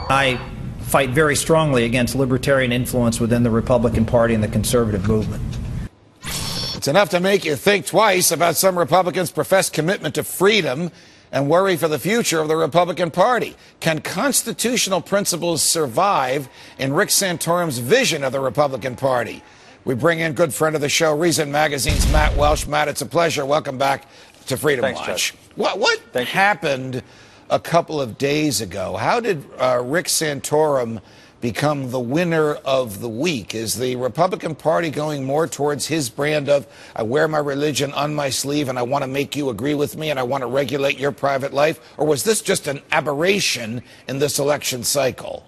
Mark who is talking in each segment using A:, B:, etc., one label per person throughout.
A: I fight very strongly against libertarian influence within the Republican Party and the conservative movement.
B: It's enough to make you think twice about some Republicans' professed commitment to freedom and worry for the future of the Republican Party. Can constitutional principles survive in Rick Santorum's vision of the Republican Party? We bring in good friend of the show, Reason Magazine's Matt Welsh. Matt, it's a pleasure. Welcome back to Freedom
C: Thanks,
B: Watch.
C: Judge.
B: What happened a couple of days ago? How did Rick Santorum become the winner of the week? Is the Republican Party going more towards his brand of, I wear my religion on my sleeve and I want to make you agree with me and I want to regulate your private life? Or was this just an aberration in this election cycle?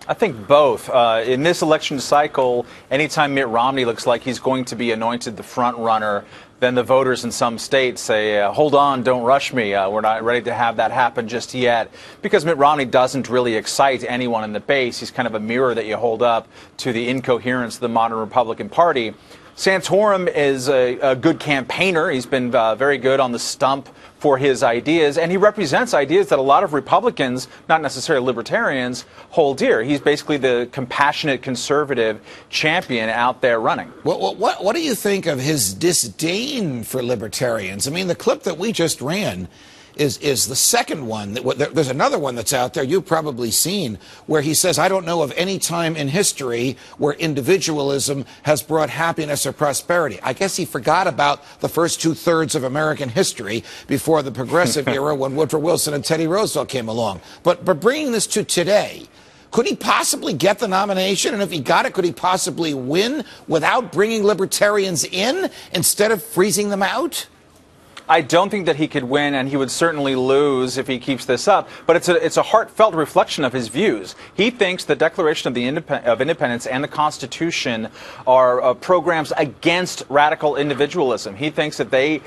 C: I think both. In this election cycle, anytime Mitt Romney looks like he's going to be anointed the front runner, then the voters in some states say, hold on, don't rush me. We're not ready to have that happen just yet. Because Mitt Romney doesn't really excite anyone in the base. He's kind of a mirror that you hold up to the incoherence of the modern Republican Party. Santorum is a good campaigner. He's been very good on the stump for his ideas, and he represents ideas that a lot of Republicans, not necessarily libertarians, hold dear. He's basically the compassionate conservative champion out there running.
B: What do you think of his disdain for libertarians? I mean, the clip that we just ran is the second one. There's another one that's out there you've probably seen where he says, I don't know of any time in history where individualism has brought happiness or prosperity. I guess he forgot about the first two-thirds of American history before the progressive era when Woodrow Wilson and Teddy Roosevelt came along. But bringing this to today, could he possibly get the nomination? And if he got it, could he possibly win without bringing libertarians in instead of freezing them out?
C: I don't think that he could win, and he would certainly lose if he keeps this up. But it's a heartfelt reflection of his views. He thinks the Declaration of Independence and the Constitution are programs against radical individualism. He thinks that they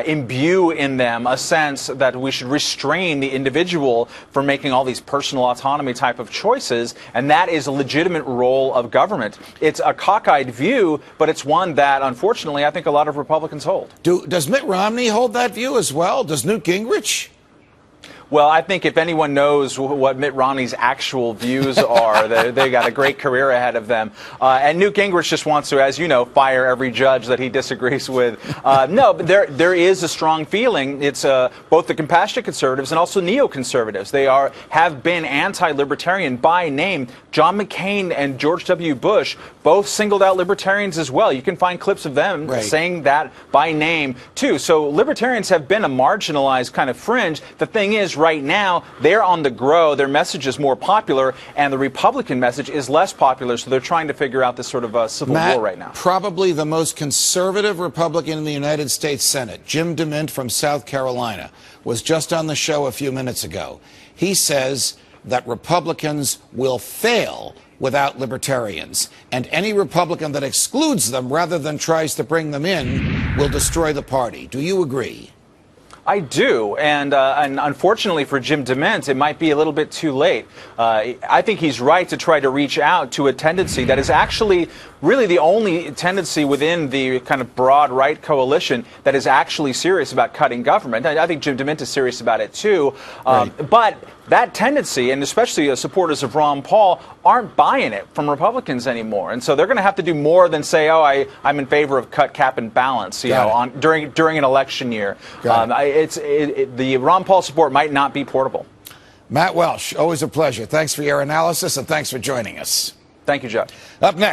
C: imbue in them a sense that we should restrain the individual from making all these personal autonomy type of choices, and that is a legitimate role of government. It's a cockeyed view, but it's one that, unfortunately, I think a lot of Republicans hold.
B: Does Mitt Romney hold that view as well? Does Newt Gingrich?
C: Well, I think if anyone knows what Mitt Romney's actual views are, they got a great career ahead of them. And Newt Gingrich just wants to, as you know, fire every judge that he disagrees with. No, but there is a strong feeling. It's both the compassionate conservatives and also neoconservatives. They have been anti-libertarian by name. John McCain and George W. Bush both singled out libertarians as well. You can find clips of them saying that by name, too. So libertarians have been a marginalized kind of fringe. The thing is, right now, they're on the grow. Their message is more popular, and the Republican message is less popular, so they're trying to figure out this sort of civil war right now.
B: Probably the most conservative Republican in the United States Senate, Jim DeMint from South Carolina, was just on the show a few minutes ago. He says that Republicans will fail without libertarians, and any Republican that excludes them rather than tries to bring them in will destroy the party. Do you agree?
C: I do, and unfortunately for Jim DeMint, it might be a little bit too late. I think he's right to try to reach out to a tendency that is actually really the only tendency within the kind of broad right coalition that is actually serious about cutting government. I think Jim DeMint is serious about it too, but that tendency, and especially supporters of Ron Paul, aren't buying it from Republicans anymore, and so they're going to have to do more than say, "Oh, I'm in favor of cut, cap, and balance." During an election year, the Ron Paul support might not be portable.
B: Matt Welsh, always a pleasure. Thanks for your analysis and thanks for joining us.
C: Thank you, Judge.
B: Up next.